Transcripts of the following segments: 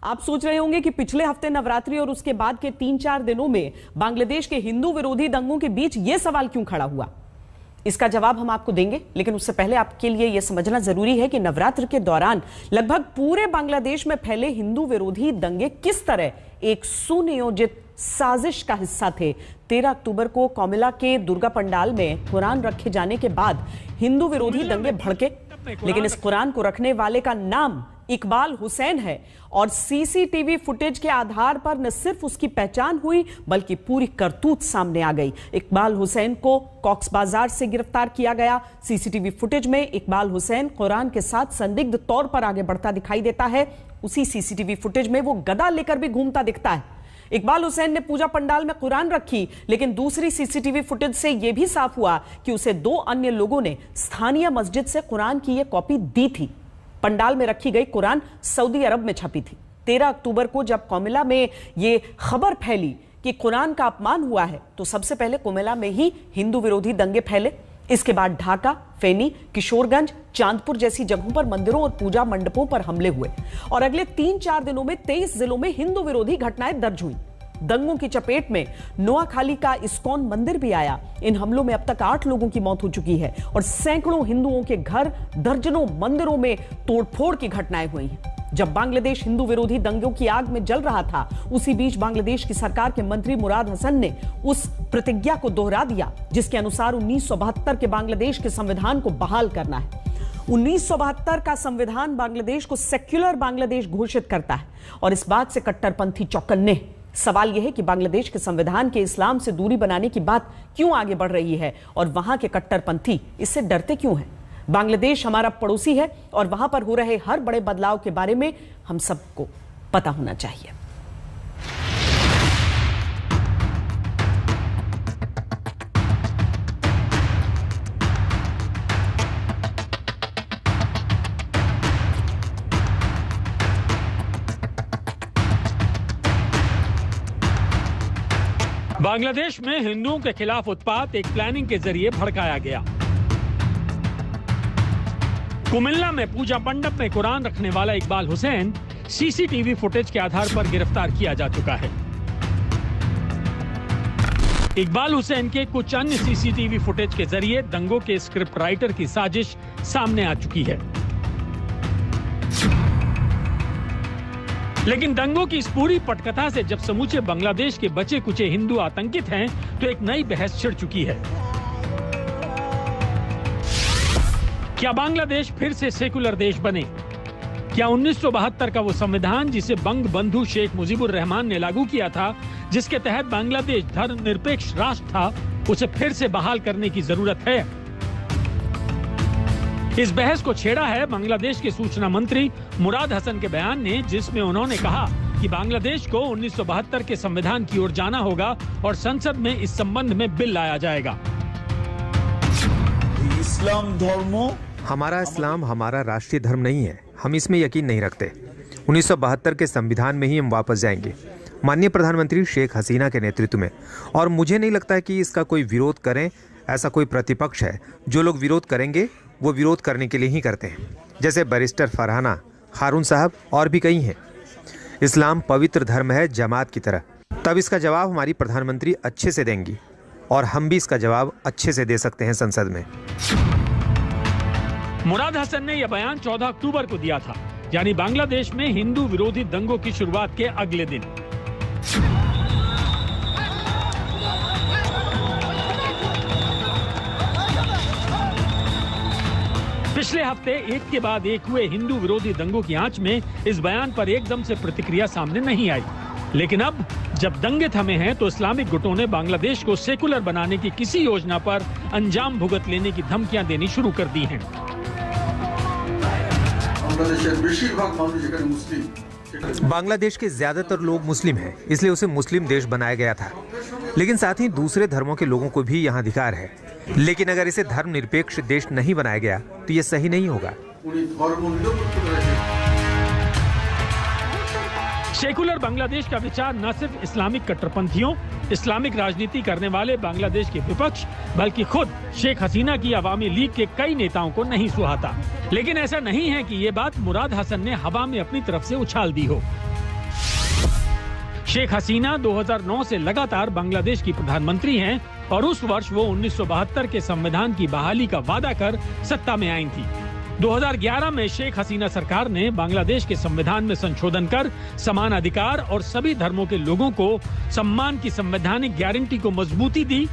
आप सोच रहे होंगे कि पिछले हफ्ते नवरात्रि और उसके बाद के 3-4 दिनों में बांग्लादेश के हिंदू विरोधी दंगों के बीच यह सवाल क्यों खड़ा हुआ। इसका जवाब हम आपको देंगे, लेकिन उससे पहले आपके लिए यह समझना जरूरी है कि नवरात्र के दौरान लगभग पूरे बांग्लादेश में फैले हिंदू विरोधी दंगे किस तरह एक सुनियोजित साजिश का हिस्सा थे। 13 अक्टूबर को कोमिला के दुर्गा पंडाल में कुरान रखे जाने के बाद हिंदू विरोधी दंगे भड़के, लेकिन इस कुरान को रखने वाले का नाम इकबाल हुसैन है और सीसीटीवी फुटेज के आधार पर न सिर्फ उसकी पहचान हुई बल्कि पूरी करतूत सामने आ गई। इकबाल हुसैन को कॉक्स बाजार से गिरफ्तार किया गया। सीसीटीवी फुटेज में इकबाल हुसैन कुरान के साथ संदिग्ध तौर पर आगे बढ़ता दिखाई देता है। उसी सीसीटीवी फुटेज में वो गदा लेकर भी घूमता दिखता है। इकबाल हुसैन ने पूजा पंडाल में कुरान रखी, लेकिन दूसरी सीसीटीवी फुटेज से यह भी साफ हुआ कि उसे 2 अन्य लोगों ने स्थानीय मस्जिद से कुरान की यह कॉपी दी थी। पंडाल में रखी गई कुरान सऊदी अरब में छपी थी। 13 अक्टूबर को जब कोमिला में यह खबर फैली कि कुरान का अपमान हुआ है, तो सबसे पहले कोमिला में ही हिंदू विरोधी दंगे फैले। इसके बाद ढाका, फेनी, किशोरगंज, चांदपुर जैसी जगहों पर मंदिरों और पूजा मंडपों पर हमले हुए और अगले 3-4 दिनों में 23 जिलों में हिंदू विरोधी घटनाएं दर्ज हुई। दंगों की चपेट में नोआखाली का इस्कॉन मंदिर भी आया। इन हमलों में अब तक 8 लोगों की मौत हो चुकी है और सैकड़ों हिंदुओं के घर, दर्जनों मंदिरों में तोड़फोड़ की घटनाएं हुई हैं। जब बांग्लादेश हिंदू विरोधी दंगों की आग में जल रहा था, उसी बीच बांग्लादेश की सरकार के मंत्री मुराद हसन ने उस प्रतिज्ञा को दोहरा दिया जिसके अनुसार 1972 के बांग्लादेश के संविधान को बहाल करना है। 1972 का संविधान बांग्लादेश को सेक्युलर बांग्लादेश घोषित करता है और इस बात से कट्टरपंथी चौकन्ने। सवाल यह है कि बांग्लादेश के संविधान के इस्लाम से दूरी बनाने की बात क्यों आगे बढ़ रही है और वहां के कट्टरपंथी इससे डरते क्यों हैं। बांग्लादेश हमारा पड़ोसी है और वहां पर हो रहे हर बड़े बदलाव के बारे में हम सबको पता होना चाहिए। बांग्लादेश में हिंदुओं के खिलाफ उत्पात एक प्लानिंग के जरिए भड़काया गया। कुमिल्ला में पूजा मंडप में कुरान रखने वाला इकबाल हुसैन सीसीटीवी फुटेज के आधार पर गिरफ्तार किया जा चुका है। इकबाल हुसैन के कुछ अन्य सीसीटीवी फुटेज के जरिए दंगों के स्क्रिप्ट राइटर की साजिश सामने आ चुकी है। लेकिन दंगों की इस पूरी पटकथा से जब समूचे बांग्लादेश के बचे कुचे हिंदू आतंकित हैं, तो एक नई बहस छिड़ चुकी है। क्या बांग्लादेश फिर से सेकुलर देश बने? क्या 1972 का वो संविधान जिसे बंग बंधु शेख मुजीबुर रहमान ने लागू किया था, जिसके तहत बांग्लादेश धर्मनिरपेक्ष राष्ट्र था, उसे फिर से बहाल करने की जरूरत है? इस बहस को छेड़ा है बांग्लादेश के सूचना मंत्री मुराद हसन के बयान ने, जिसमें उन्होंने कहा कि बांग्लादेश को 1972 के संविधान की ओर जाना होगा और संसद में इस संबंध में बिल लाया जाएगा। इस्लाम धर्म हमारा इस्लाम हमारा राष्ट्रीय धर्म नहीं है। हम इसमें यकीन नहीं रखते। 1972 के संविधान में ही हम वापस जाएंगे, माननीय प्रधानमंत्री शेख हसीना के नेतृत्व में। और मुझे नहीं लगता है कि इसका कोई विरोध करें। ऐसा कोई प्रतिपक्ष है। जो लोग विरोध करेंगे वो विरोध करने के लिए ही करते हैं, जैसे बैरिस्टर फरहाना, हारून साहब और भी कई हैं। इस्लाम पवित्र धर्म है, जमात की तरह। तब इसका जवाब हमारी प्रधानमंत्री अच्छे से देंगी और हम भी इसका जवाब अच्छे से दे सकते हैं संसद में। मुराद हसन ने यह बयान 14 अक्टूबर को दिया था, यानी बांग्लादेश में हिंदू विरोधी दंगों की शुरुआत के अगले दिन। पिछले हफ्ते एक के बाद एक हुए हिंदू विरोधी दंगों की आंच में इस बयान पर एकदम से प्रतिक्रिया सामने नहीं आई। लेकिन अब जब दंगे थमे हैं, तो इस्लामिक गुटों ने बांग्लादेश को सेकुलर बनाने की किसी योजना पर अंजाम भुगत लेने की धमकियां देनी शुरू कर दी हैं। बांग्लादेश के ज्यादातर लोग मुस्लिम हैं, इसलिए उसे मुस्लिम देश बनाया गया था। लेकिन साथ ही दूसरे धर्मों के लोगों को भी यहाँ अधिकार है। लेकिन अगर इसे धर्मनिरपेक्ष देश नहीं बनाया गया तो ये सही नहीं होगा। सेकुलर बांग्लादेश का विचार न सिर्फ इस्लामिक कट्टरपंथियों, इस्लामिक राजनीति करने वाले बांग्लादेश के विपक्ष, बल्कि खुद शेख हसीना की अवामी लीग के कई नेताओं को नहीं सुहाता। लेकिन ऐसा नहीं है कि ये बात मुराद हसन ने हवा में अपनी तरफ से उछाल दी हो। शेख हसीना 2009 से लगातार बांग्लादेश की प्रधानमंत्री हैं और उस वर्ष वो 1972 के संविधान की बहाली का वादा कर सत्ता में आई थी। 2011 में शेख हसीना सरकार ने बांग्लादेश के संविधान में संशोधन कर समान अधिकार और सभी धर्मों के लोगों को सम्मान की संवैधानिक गारंटी को मजबूती दी,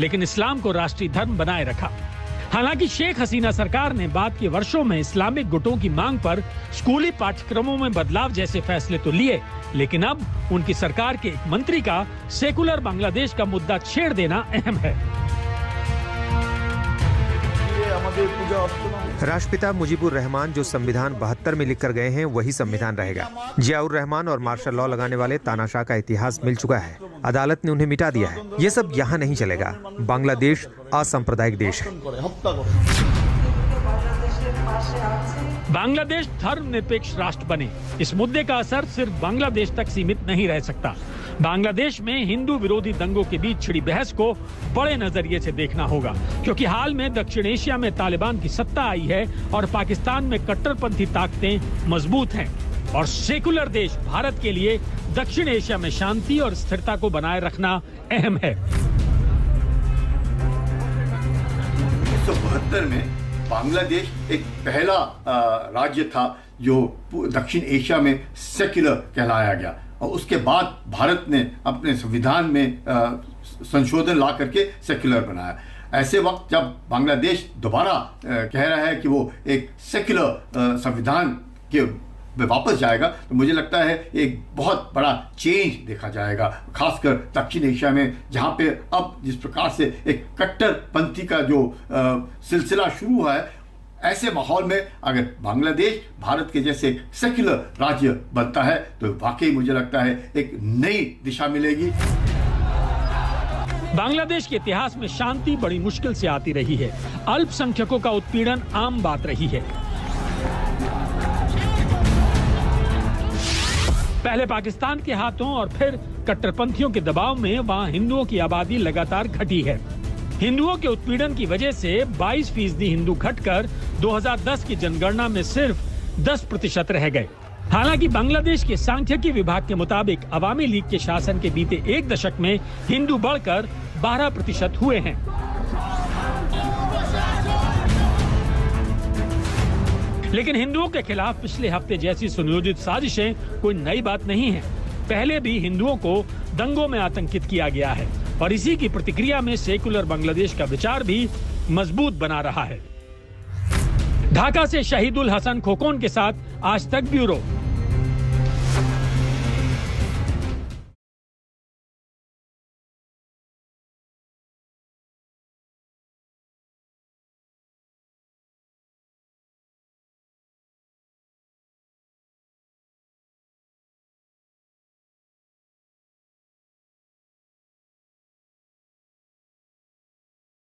लेकिन इस्लाम को राष्ट्रीय धर्म बनाए रखा। हालांकि शेख हसीना सरकार ने बाद के वर्षों में इस्लामिक गुटों की मांग पर स्कूली पाठ्यक्रमों में बदलाव जैसे फैसले तो लिए, लेकिन अब उनकी सरकार के एक मंत्री का सेकुलर बांग्लादेश का मुद्दा छेड़ देना अहम है। राष्ट्रपिता मुजीबुर रहमान जो संविधान 72 में लिखकर गए हैं वही संविधान रहेगा। जियाउर रहमान और मार्शल लॉ लगाने वाले तानाशाह का इतिहास मिल चुका है, अदालत ने उन्हें मिटा दिया है। ये सब यहाँ नहीं चलेगा। बांग्लादेश असांप्रदायिक देश है। बांग्लादेश धर्मनिरपेक्ष राष्ट्र बने, इस मुद्दे का असर सिर्फ बांग्लादेश तक सीमित नहीं रह सकता। बांग्लादेश में हिंदू विरोधी दंगों के बीच छिड़ी बहस को बड़े नजरिए से देखना होगा, क्योंकि हाल में दक्षिण एशिया में तालिबान की सत्ता आई है और पाकिस्तान में कट्टरपंथी ताकतें मजबूत हैं और सेकुलर देश भारत के लिए दक्षिण एशिया में शांति और स्थिरता को बनाए रखना अहम है। 1972 में बांग्लादेश एक पहला राज्य था जो दक्षिण एशिया में सेक्युलर कहलाया गया और उसके बाद भारत ने अपने संविधान में संशोधन ला करके सेक्युलर बनाया। ऐसे वक्त जब बांग्लादेश दोबारा कह रहा है कि वो एक सेक्युलर संविधान के में वापस जाएगा, तो मुझे लगता है एक बहुत बड़ा चेंज देखा जाएगा, खासकर दक्षिण एशिया में, जहाँ पे अब जिस प्रकार से एक कट्टरपंथी का जो सिलसिला शुरू हुआ है, ऐसे माहौल में अगर बांग्लादेश भारत के जैसे सेक्युलर राज्य बनता है तो वाकई मुझे लगता है एक नई दिशा मिलेगी। बांग्लादेश के इतिहास में शांति बड़ी मुश्किल से आती रही है। अल्पसंख्यकों का उत्पीड़न आम बात रही है। पहले पाकिस्तान के हाथों और फिर कट्टरपंथियों के दबाव में वहां हिंदुओं की आबादी लगातार घटी है। हिंदुओं के उत्पीड़न की वजह से 22% हिंदू घटकर 2010 की जनगणना में सिर्फ 10% रह गए। हालांकि बांग्लादेश के सांख्यिकी विभाग के मुताबिक अवामी लीग के शासन के बीते एक दशक में हिंदू बढ़कर 12% हुए हैं। लेकिन हिंदुओं के खिलाफ पिछले हफ्ते जैसी सुनियोजित साजिशें कोई नई बात नहीं है। पहले भी हिंदुओं को दंगों में आतंकित किया गया है और इसी की प्रतिक्रिया में सेकुलर बांग्लादेश का विचार भी मजबूत बना रहा है। ढाका से शहीदुल हसन खोकोन के साथ आज तक ब्यूरो।